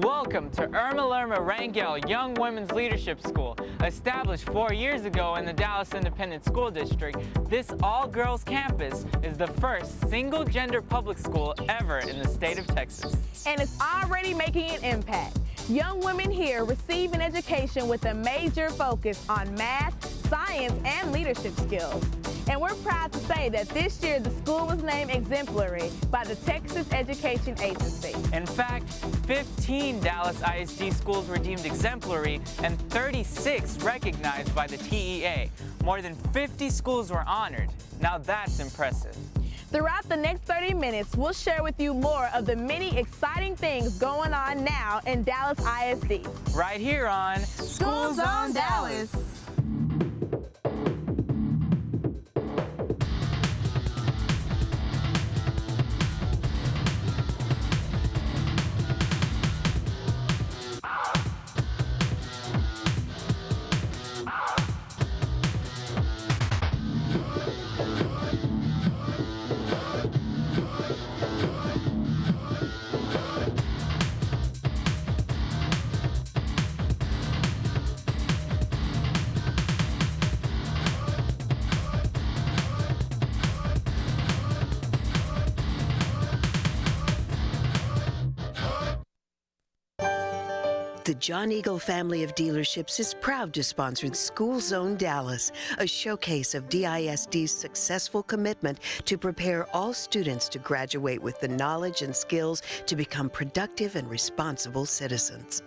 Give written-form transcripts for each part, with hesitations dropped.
Welcome to Emalie Rangel Young Women's Leadership School. Established 4 years ago in the Dallas Independent School District, this all-girls campus is the first single-gender public school ever in the state of Texas. And it's already making an impact. Young women here receive an education with a major focus on math, science, and leadership skills. And we're proud to say that this year the school was named exemplary by the Texas Education Agency. In fact, 15 Dallas ISD schools were deemed exemplary and 36 recognized by the TEA. More than 50 schools were honored. Now that's impressive. Throughout the next 30 minutes, we'll share with you more of the many exciting things going on now in Dallas ISD. Right here on School Zone Dallas. The John Eagle family of dealerships is proud to sponsor School Zone Dallas, a showcase of DISD's successful commitment to prepare all students to graduate with the knowledge and skills to become productive and responsible citizens.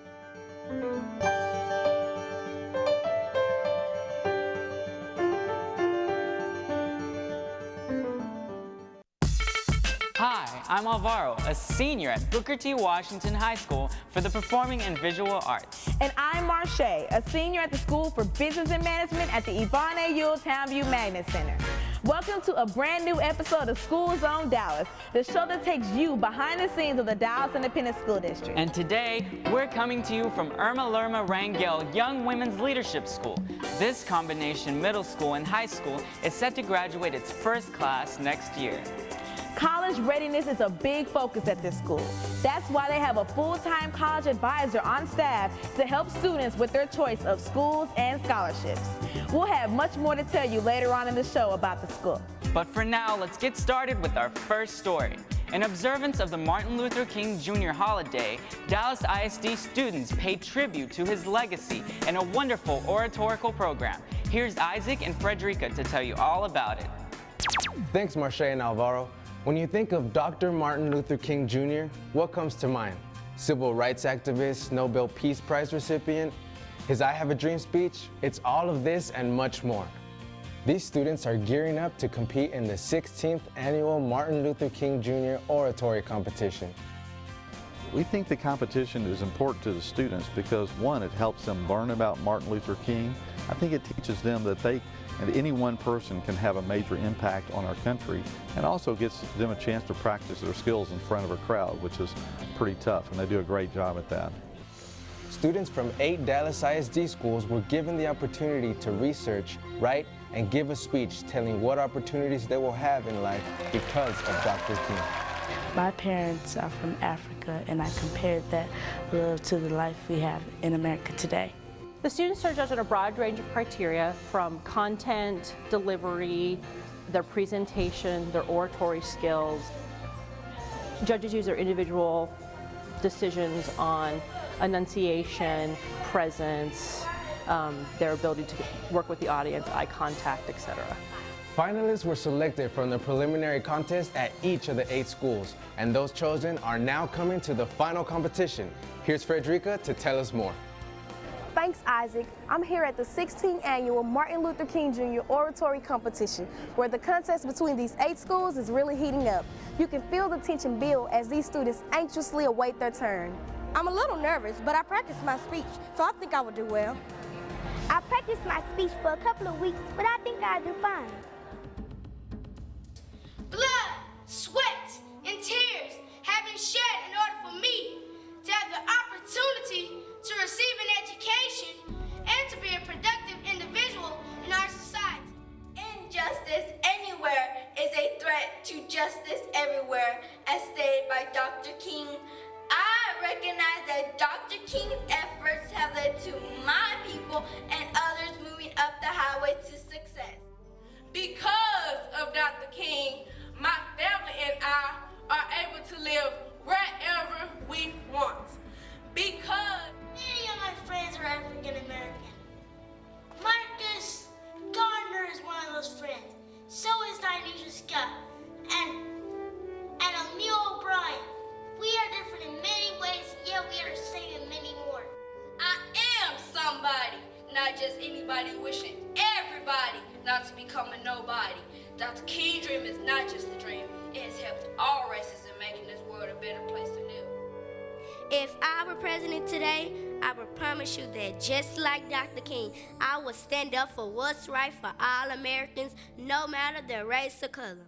Hi, I'm Alvaro, a senior at Booker T. Washington High School for the Performing and Visual Arts. And I'm Marshaye, a senior at the School for Business and Management at the Emalie Townview Magnet Center. Welcome to a brand new episode of School Zone Dallas, the show that takes you behind the scenes of the Dallas Independent School District. And today, we're coming to you from Emalie Rangel Young Women's Leadership School. This combination middle school and high school is set to graduate its first class next year. College readiness is a big focus at this school. That's why they have a full-time college advisor on staff to help students with their choice of schools and scholarships. We'll have much more to tell you later on in the show about the school. But for now, let's get started with our first story. In observance of the Martin Luther King Jr. holiday, Dallas ISD students paid tribute to his legacy in a wonderful oratorical program. Here's Isaac and Fredricka to tell you all about it. Thanks, Marshaye and Alvaro. When you think of Dr. Martin Luther King Jr., what comes to mind? Civil rights activist, Nobel Peace Prize recipient, his I Have a Dream speech? It's all of this and much more. These students are gearing up to compete in the 16th annual Martin Luther King Jr. oratory competition. We think the competition is important to the students because, one, it helps them learn about Martin Luther King. I think it teaches them that any one person can have a major impact on our country, and also gives them a chance to practice their skills in front of a crowd, which is pretty tough, and they do a great job at that. Students from 8 Dallas ISD schools were given the opportunity to research, write, and give a speech telling what opportunities they will have in life because of Dr. King. My parents are from Africa, and I compared that love to the life we have in America today. The students are judged on a broad range of criteria, from content, delivery, their presentation, their oratory skills. Judges use their individual decisions on enunciation, presence, their ability to work with the audience, eye contact, etc. Finalists were selected from the preliminary contest at each of the 8 schools, and those chosen are now coming to the final competition. Here's Fredricka to tell us more. Thanks, Isaac. I'm here at the 16th annual Martin Luther King Jr. oratory competition, where the contest between these 8 schools is really heating up. You can feel the tension build as these students anxiously await their turn. I'm a little nervous, but I practiced my speech, so I think I will do well. I practiced my speech for a couple of weeks, but I think I'll do fine. Blood, sweat, and tears have been shed in order for me to have the opportunity to receive an education and to be a productive individual in our society. Injustice anywhere is a threat to justice everywhere, as stated by Dr. King. I recognize that that Dr. King's efforts have led to my people and others moving up the highway to success. Because of Dr. King, my family and I are able to live wherever we want. Because many of my friends are African American. Marcus Gardner is one of those friends. So is Dionysia Scott and Emil O'Brien. We are different in many ways, yet we are the same in many more. I am somebody, not just anybody wishing everybody not to become a nobody. Dr. King's dream is not just a dream. It has helped all races in making this world a better place to live. If I were president today, I would promise you that just like Dr. King, I would stand up for what's right for all Americans, no matter their race or color.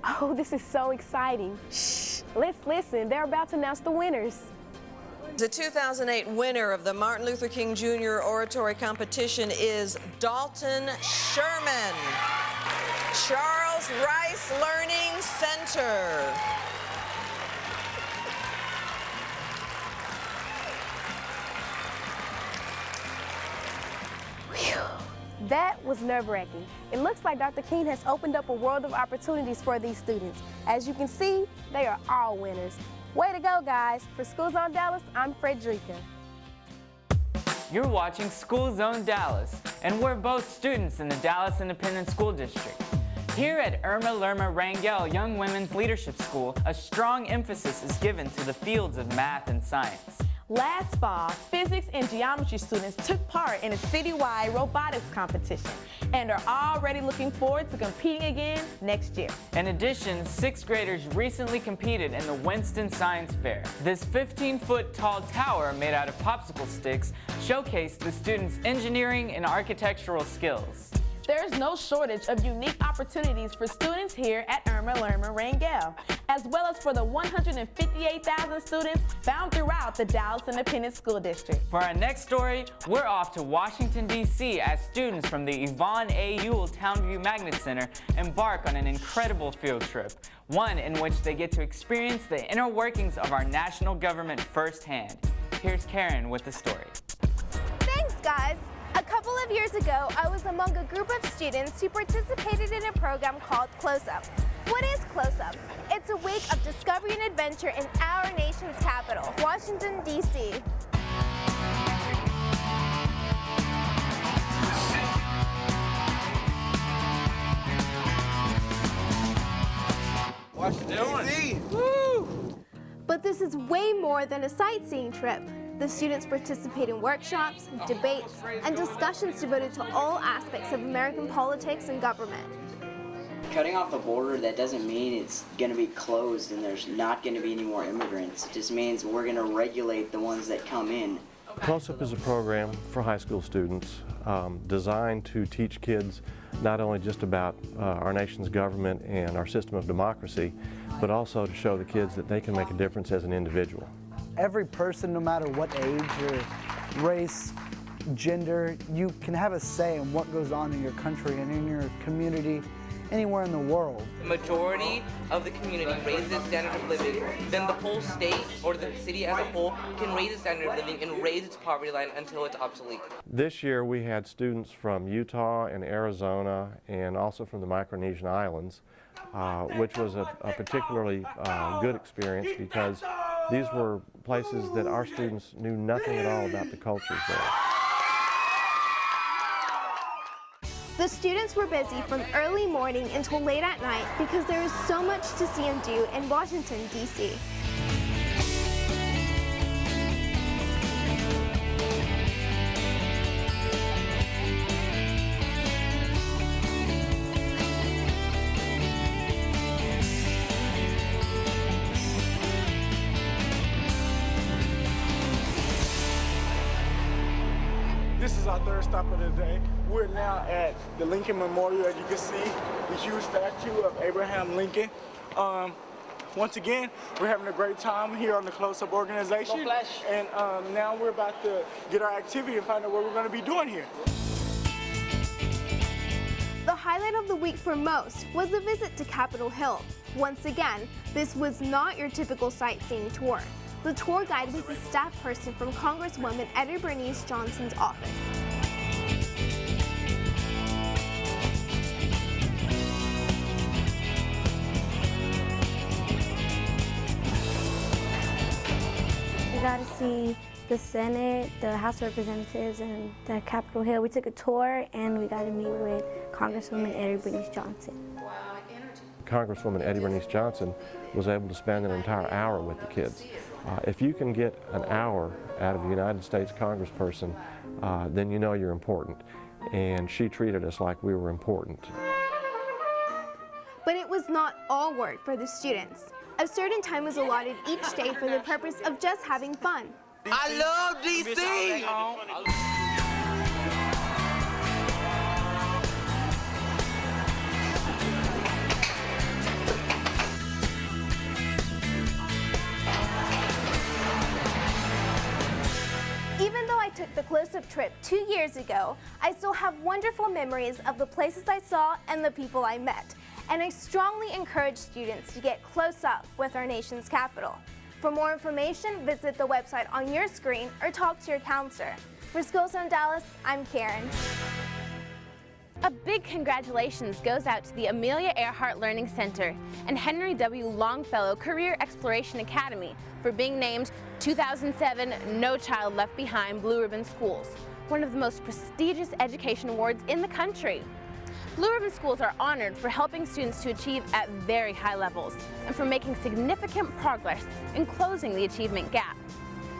Oh, this is so exciting. Shh, let's listen. They're about to announce the winners. The 2008 winner of the Martin Luther King Jr. Oratory Competition is Dalton Sherman, Charles Rice Learning Center. That was nerve-wracking. It looks like Dr. King has opened up a world of opportunities for these students. As you can see, they are all winners. Way to go, guys. For School Zone Dallas, I'm Fredricka. You're watching School Zone Dallas, and we're both students in the Dallas Independent School District. Here at Irma Lerma Rangel Young Women's Leadership School, a strong emphasis is given to the fields of math and science. Last fall, physics and geometry students took part in a citywide robotics competition and are already looking forward to competing again next year. In addition, 6th graders recently competed in the Winston Science Fair. This 15-foot tall tower made out of popsicle sticks showcased the students' engineering and architectural skills. There's no shortage of unique opportunities for students here at Irma Lerma Rangel, as well as for the 158,000 students found throughout the Dallas Independent School District. For our next story, we're off to Washington, D.C. as students from the Yvonne A. Ewell Townview Magnet Center embark on an incredible field trip, one in which they get to experience the inner workings of our national government firsthand. Here's Karen with the story. Thanks, guys. A couple of years ago, I was among a group of students who participated in a program called Close Up. What is Close Up? It's a week of discovery and adventure in our nation's capital, Washington, D.C. Washington, D.C. Woo! But this is way more than a sightseeing trip. The students participate in workshops, debates, and discussions devoted to all aspects of American politics and government. Cutting off the border, that doesn't mean it's going to be closed and there's not going to be any more immigrants. It just means we're going to regulate the ones that come in. Close Up is a program for high school students designed to teach kids not only just about our nation's government and our system of democracy, but also to show the kids that they can make a difference as an individual. Every person, no matter what age or race, gender, you can have a say in what goes on in your country and in your community, anywhere in the world. The majority of the community raises its standard of living, then the whole state or the city as a whole can raise its standard of living and raise its poverty line until it's obsolete. This year we had students from Utah and Arizona and also from the Micronesian Islands, which was a particularly good experience because these were places that our students knew nothing at all about the cultures there. The students were busy from early morning until late at night because there is so much to see and do in Washington, D.C. This is our third stop of the day. We're now at the Lincoln Memorial, as you can see, the huge statue of Abraham Lincoln. Once again, we're having a great time here on the Close Up organization. And now we're about to get our activity and find out what we're going to be doing here. The highlight of the week for most was a visit to Capitol Hill. Once again, this was not your typical sightseeing tour. The tour guide was a staff person from Congresswoman Etta Bernice Johnson's office. We got to see the Senate, the House of Representatives, and the Capitol Hill. We took a tour and we got to meet with Congresswoman Etta Bernice Johnson. Congresswoman Etta Bernice Johnson was able to spend an entire hour with the kids. If you can get an hour out of a United States congressperson, then you know you're important. And she treated us like we were important. But it was not all work for the students. A certain time was allotted each day for the purpose of just having fun. I love DC! Even though I took the close-up trip 2 years ago, I still have wonderful memories of the places I saw and the people I met. And I strongly encourage students to get close up with our nation's capital. For more information, visit the website on your screen or talk to your counselor. For School Zone Dallas, I'm Karen. A big congratulations goes out to the Amelia Earhart Learning Center and Henry W. Longfellow Career Exploration Academy for being named 2007 No Child Left Behind Blue Ribbon Schools, one of the most prestigious education awards in the country. Blue Ribbon Schools are honored for helping students to achieve at very high levels and for making significant progress in closing the achievement gap.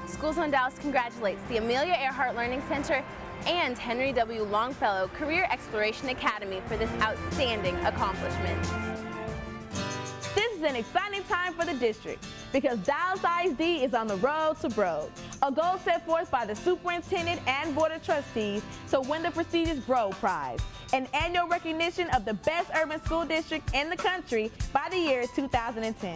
School Zone Dallas congratulates the Amelia Earhart Learning Center and Henry W. Longfellow Career Exploration Academy for this outstanding accomplishment. This is an exciting time for the district because Dallas ISD is on the road to Broad, a goal set forth by the superintendent and board of trustees to win the prestigious Broad Prize, an annual recognition of the best urban school district in the country by the year 2010.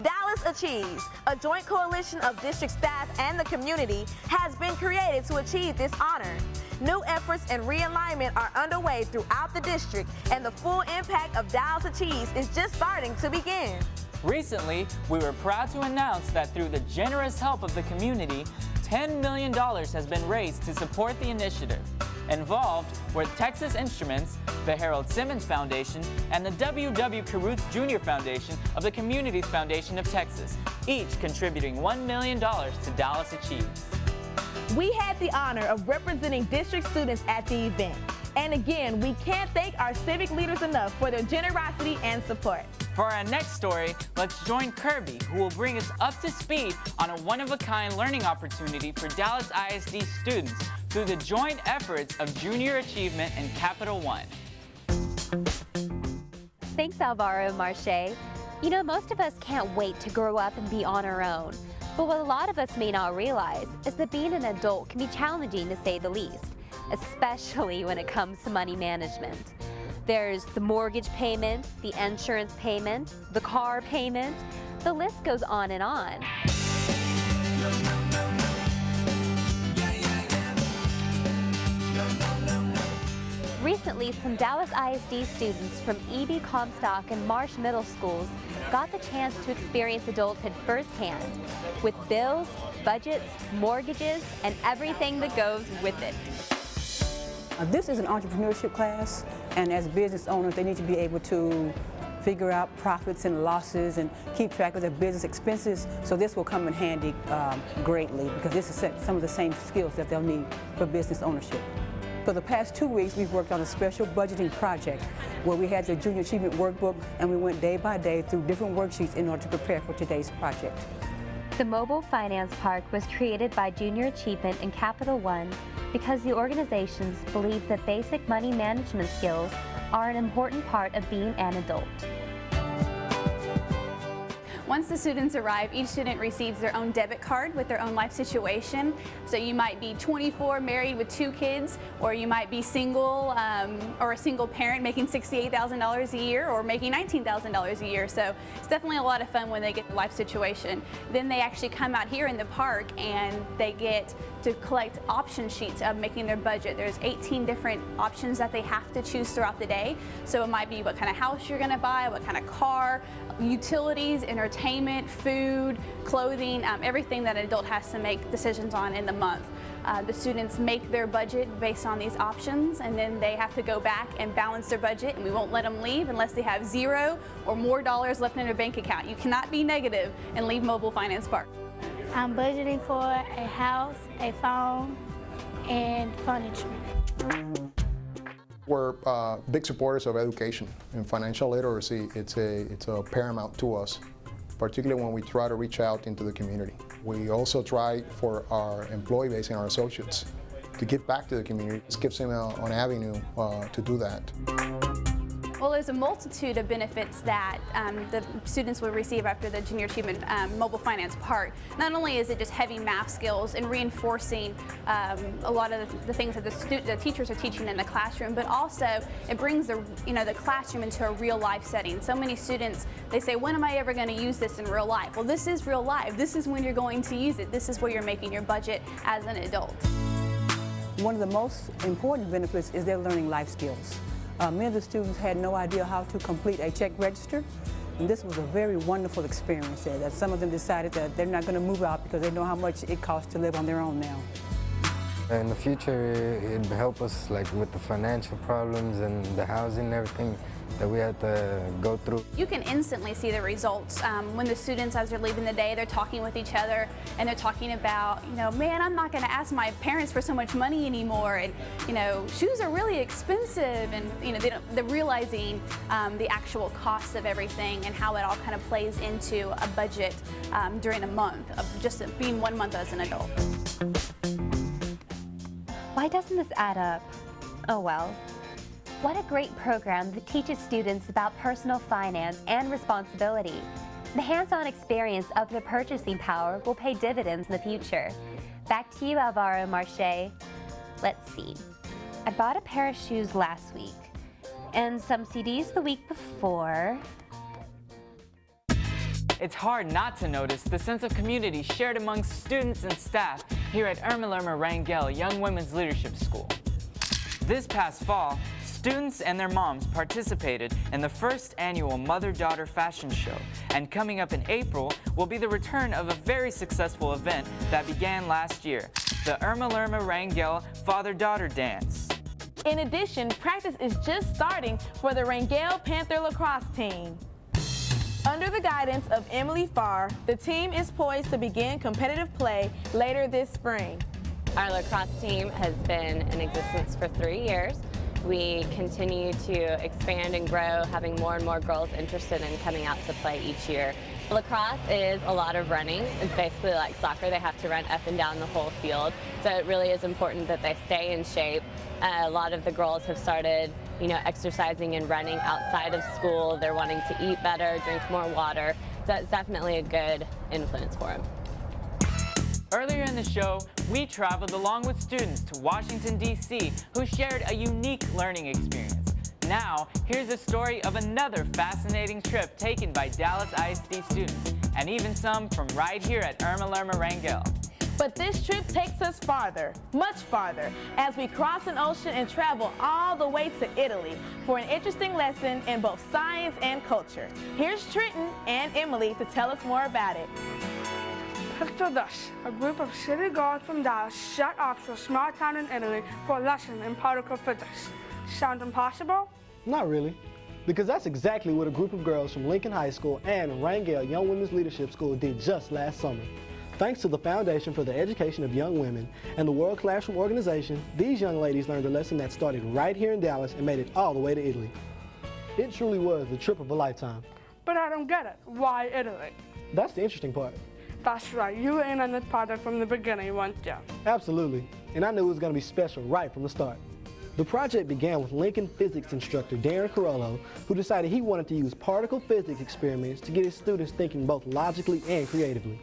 Dallas Achieves, a joint coalition of district staff and the community, has been created to achieve this honor. New efforts and realignment are underway throughout the district, and the full impact of Dallas Achieves is just starting to begin. Recently, we were proud to announce that through the generous help of the community, $10 million has been raised to support the initiative. Involved were Texas Instruments, the Harold Simmons Foundation, and the W.W. Caruth Jr. Foundation of the Communities Foundation of Texas, each contributing $1 million to Dallas Achieves. We had the honor of representing district students at the event. And again, we can't thank our civic leaders enough for their generosity and support. For our next story, let's join Kirby, who will bring us up to speed on a one-of-a-kind learning opportunity for Dallas ISD students through the joint efforts of Junior Achievement and Capital One. Thanks, Alvaro and Marshaye. You know, most of us can't wait to grow up and be on our own. But what a lot of us may not realize is that being an adult can be challenging, to say the least, especially when it comes to money management. There's the mortgage payment, the insurance payment, the car payment. The list goes on and on. Recently, some Dallas ISD students from E.B. Comstock and Marsh Middle Schools got the chance to experience adulthood firsthand, with bills, budgets, mortgages, and everything that goes with it. This is an entrepreneurship class, and as business owners, they need to be able to figure out profits and losses and keep track of their business expenses. So this will come in handy greatly, because this is some of the same skills that they'll need for business ownership. For the past 2 weeks, we've worked on a special budgeting project where we had the Junior Achievement Workbook, and we went day by day through different worksheets in order to prepare for today's project. The Mobile Finance Park was created by Junior Achievement and Capital One because the organizations believe that basic money management skills are an important part of being an adult. Once the students arrive, each student receives their own debit card with their own life situation. So you might be 24, married with 2 kids, or you might be single or a single parent making $68,000 a year or making $19,000 a year. So it's definitely a lot of fun when they get the life situation. Then they actually come out here in the park and they get to collect option sheets of making their budget. There's 18 different options that they have to choose throughout the day. So it might be what kind of house you're gonna buy, what kind of car, utilities, entertainment, entertainment, food, clothing, everything that an adult has to make decisions on in the month. The students make their budget based on these options, and then they have to go back and balance their budget, and we won't let them leave unless they have $0 or more dollars left in their bank account. You cannot be negative and leave Mobile Finance Park. I'm budgeting for a house, a phone, and furniture. We're big supporters of education, and financial literacy, it's a paramount to us, particularly when we try to reach out into the community. We also try for our employee base and our associates to give back to the community. This gives them an avenue to do that. Well, there's a multitude of benefits that the students will receive after the Junior Achievement Mobile Finance Park. Not only is it just heavy math skills and reinforcing a lot of the things that the teachers are teaching in the classroom, but also it brings the classroom into a real life setting. So many students, they say, when am I ever going to use this in real life? Well, this is real life. This is when you're going to use it. This is where you're making your budget as an adult. One of the most important benefits is they're learning life skills. Many of the students had no idea how to complete a check register, and this was a very wonderful experience there, that some of them decided that they're not going to move out because they know how much it costs to live on their own now. In the future, it'd help us like with the financial problems and the housing and everything that we had to go through. You can instantly see the results when the students, as they're leaving the day, they're talking with each other and they're talking about, man, I'm not going to ask my parents for so much money anymore, and shoes are really expensive, and they're realizing the actual cost of everything and how it all kind of plays into a budget during a month of just being 1 month as an adult. Why doesn't this add up? Oh well. What a great program that teaches students about personal finance and responsibility. The hands-on experience of the purchasing power will pay dividends in the future. Back to you, Alvaro, Marshaye. Let's see. I bought a pair of shoes last week and some CDs the week before. It's hard not to notice the sense of community shared amongst students and staff here at Emalie Rangel Young Women's Leadership School. This past fall, students and their moms participated in the first annual Mother-Daughter Fashion Show, and coming up in April will be the return of a very successful event that began last year, the Emalie Rangel Father-Daughter Dance. In addition, practice is just starting for the Rangel Panther lacrosse team. Under the guidance of Emalie Farr, the team is poised to begin competitive play later this spring. Our lacrosse team has been in existence for 3 years. We continue to expand and grow, having more and more girls interested in coming out to play each year. Lacrosse is a lot of running. It's basically like soccer. They have to run up and down the whole field. So it really is important that they stay in shape. A lot of the girls have started, exercising and running outside of school. They're wanting to eat better, drink more water. So it's definitely a good influence for them. Earlier in the show, we traveled along with students to Washington, D.C., who shared a unique learning experience. Now, here's a story of another fascinating trip taken by Dallas ISD students, and even some from right here at Emalie Rangel. But this trip takes us farther, much farther, as we cross an ocean and travel all the way to Italy for an interesting lesson in both science and culture. Here's Trenton and Emalie to tell us more about it. Picture this, a group of city girls from Dallas set off to a small town in Italy for a lesson in particle physics. Sound impossible? Not really, because that's exactly what a group of girls from Lincoln High School and Rangel Young Women's Leadership School did just last summer. Thanks to the Foundation for the Education of Young Women and the World Classroom Organization, these young ladies learned a lesson that started right here in Dallas and made it all the way to Italy. It truly was the trip of a lifetime. But I don't get it. Why Italy? That's the interesting part. That's right. You were in on this project from the beginning, weren't you? Absolutely. And I knew it was going to be special right from the start. The project began with Lincoln physics instructor Darren Carollo, who decided he wanted to use particle physics experiments to get his students thinking both logically and creatively.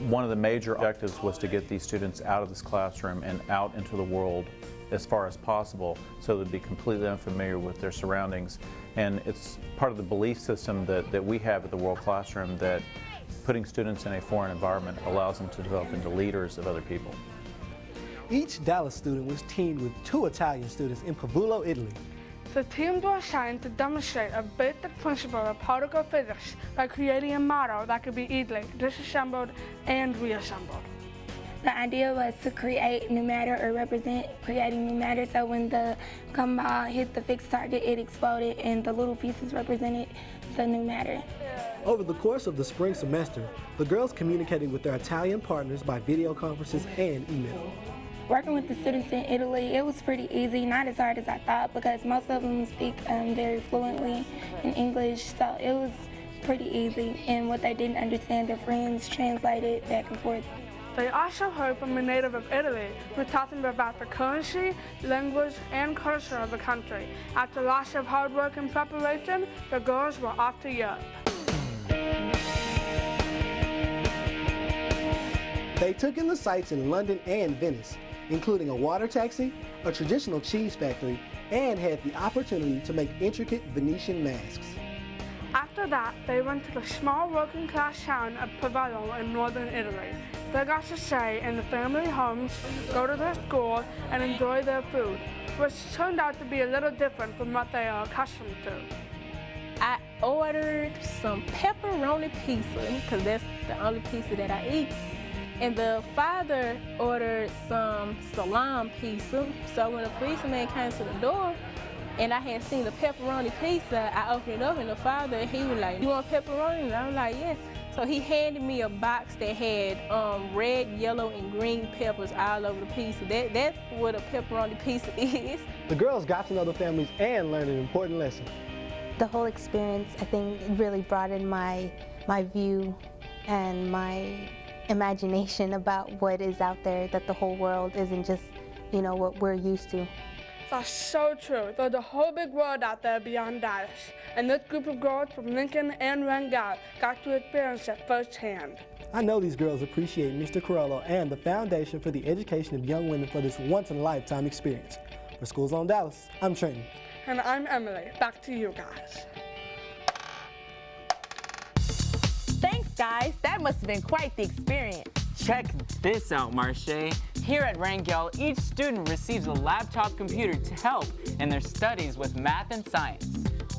One of the major objectives was to get these students out of this classroom and out into the world as far as possible so they'd be completely unfamiliar with their surroundings. And it's part of the belief system that we have at the World Classroom that putting students in a foreign environment allows them to develop into leaders of other people. Each Dallas student was teamed with 2 Italian students in Pavulo, Italy. The teams were assigned to demonstrate a basic principle of particle physics by creating a model that could be easily disassembled and reassembled. The idea was to create new matter or represent creating new matter, so when the gumball hit the fixed target, it exploded and the little pieces represented the new matter. Over the course of the spring semester, the girls communicated with their Italian partners by video conferences and email. Working with the students in Italy, it was pretty easy, not as hard as I thought, because most of them speak very fluently in English, so it was pretty easy. And what they didn't understand, their friends translated back and forth. They also heard from a native of Italy who taught them about the currency, language, and culture of the country. After lots of hard work and preparation, the girls were off to Europe. They took in the sights in London and Venice, including a water taxi, a traditional cheese factory, and had the opportunity to make intricate Venetian masks. After that, they went to the small working-class town of Pavello in northern Italy. They got to stay in the family homes, go to their school, and enjoy their food, which turned out to be a little different from what they are accustomed to. I ordered some pepperoni pizza, because that's the only pizza that I eat. And the father ordered some salami pizza. So when the policeman came to the door, and I had seen the pepperoni pizza, I opened it up, and the father, he was like, "You want pepperoni?" And I was like, "Yes." So he handed me a box that had red, yellow, and green peppers all over the pizza. That's what a pepperoni pizza is. The girls got to know the families and learned an important lesson. The whole experience, I think, really broadened my view and my imagination about what is out there, that the whole world isn't just, you know, what we're used to. That's so true. There's a whole big world out there beyond Dallas, and this group of girls from Lincoln and Rangel got to experience it firsthand. I know these girls appreciate Mr. Carollo and the Foundation for the Education of Young Women for this once-in-a-lifetime experience. For Schools on Dallas, I'm Trenton. And I'm Emalie. Back to you guys. Thanks, guys. That must have been quite the experience. Check this out, Marshaye. Here at Rangel, each student receives a laptop computer to help in their studies with math and science.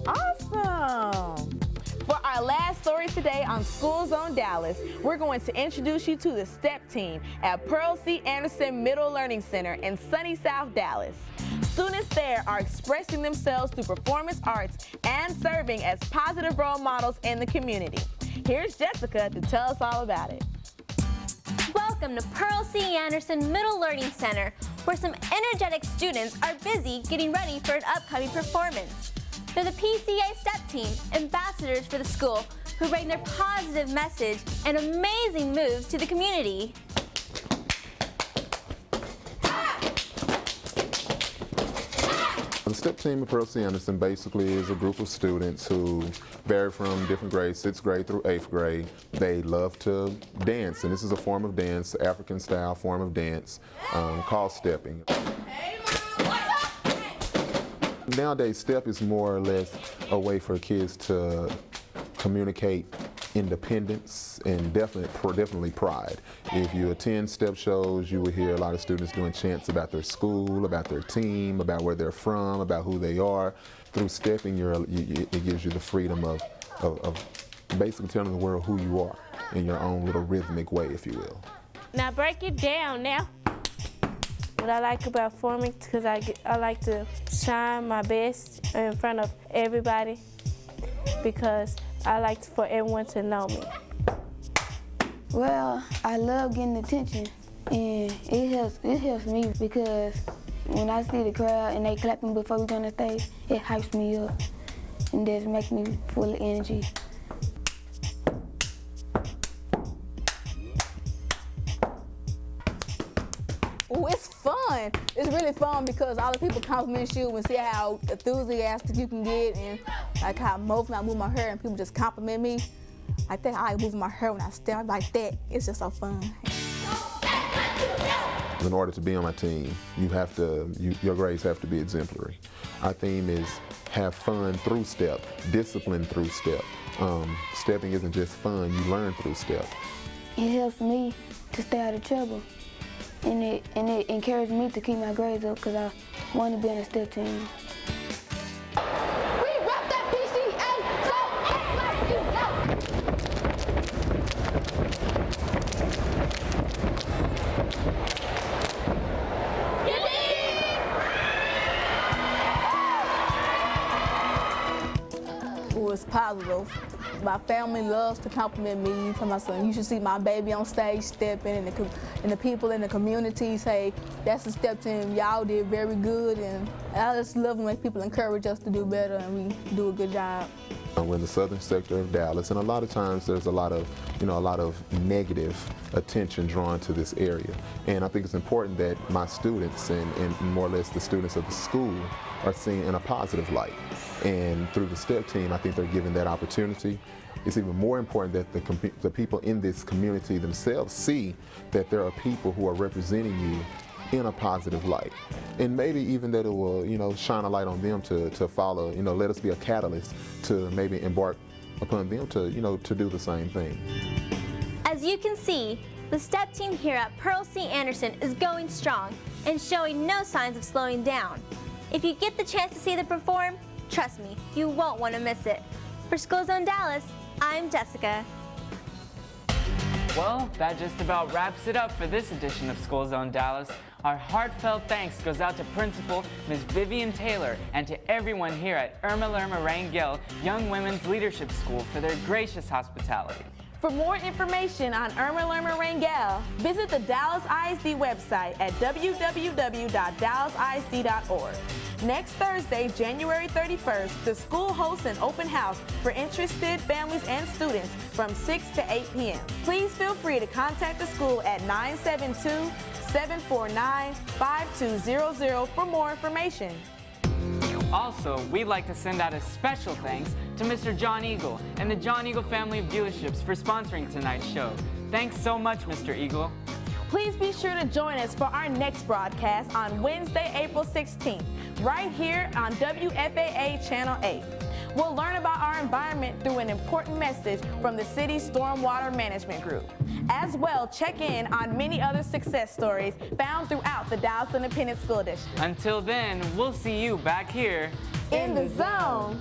Awesome. For our last story today on Schools on Dallas, we're going to introduce you to the STEP team at Pearl C. Anderson Middle Learning Center in sunny South Dallas. Students there are expressing themselves through performance arts and serving as positive role models in the community. Here's Jessica to tell us all about it. Welcome to Pearl C. Anderson Middle Learning Center, where some energetic students are busy getting ready for an upcoming performance. They're the PCA STEP team, ambassadors for the school, who bring their positive message and amazing moves to the community. The STEP team at Pearl C. Anderson basically is a group of students who vary from different grades, 6th grade through 8th grade. They love to dance, and this is a form of dance, African-style form of dance called stepping. Nowadays, STEP is more or less a way for kids to communicate independence and definitely pride. If you attend STEP shows, you will hear a lot of students doing chants about their school, about their team, about where they're from, about who they are. Through stepping, it gives you the freedom of basically telling the world who you are in your own little rhythmic way, if you will. Now break it down now. What I like about performing, because I like to shine my best in front of everybody, because I like for everyone to know me. Well, I love getting attention, and it helps me because when I see the crowd and they clapping before we go on the stage, it hypes me up and just makes me full of energy. Oh, it's fun. It's really fun because all the people compliment you and see how enthusiastic you can get, and like how I move my hair and people just compliment me. I think I move my hair when I step like that. It's just so fun. In order to be on my team, your grades have to be exemplary. Our theme is have fun through STEP, discipline through STEP. Stepping isn't just fun, you learn through STEP. It helps me to stay out of trouble. And it encouraged me to keep my grades up because I want to be on a STEP team. positive. My family loves to compliment me. Tell my son, you should see my baby on stage stepping, and the people in the community say, that's the step team, y'all did very good, and I just love when people encourage us to do better and we do a good job. We're in the southern sector of Dallas, and a lot of times there's a lot of negative attention drawn to this area. And I think it's important that my students and more or less the students of the school are seen in a positive light. And through the STEP team, I think they're given that opportunity. It's even more important that the people in this community themselves see that there are people who are representing you in a positive light. And maybe even that it will, shine a light on them to follow, let us be a catalyst to maybe embark upon them to, to do the same thing. As you can see, the STEP team here at Pearl C. Anderson is going strong and showing no signs of slowing down. If you get the chance to see them perform, trust me, you won't want to miss it. For School Zone Dallas, I'm Jessica. Well, that just about wraps it up for this edition of School Zone Dallas. Our heartfelt thanks goes out to Principal Ms. Vivian Taylor and to everyone here at Irma Lerma Rangel Young Women's Leadership School for their gracious hospitality. For more information on Irma Lerma Rangel, visit the Dallas ISD website at www.dallasisd.org. Next Thursday, January 31st, the school hosts an open house for interested families and students from 6 to 8 p.m. Please feel free to contact the school at 972-749-5200 for more information. Also, we'd like to send out a special thanks to Mr. John Eagle and the John Eagle family of dealerships for sponsoring tonight's show. Thanks so much, Mr. Eagle. Please be sure to join us for our next broadcast on Wednesday, April 16th, right here on WFAA Channel 8. We'll learn about our environment through an important message from the city's Stormwater Management Group. As well, check in on many other success stories found throughout the Dallas Independent School District. Until then, we'll see you back here in the zone.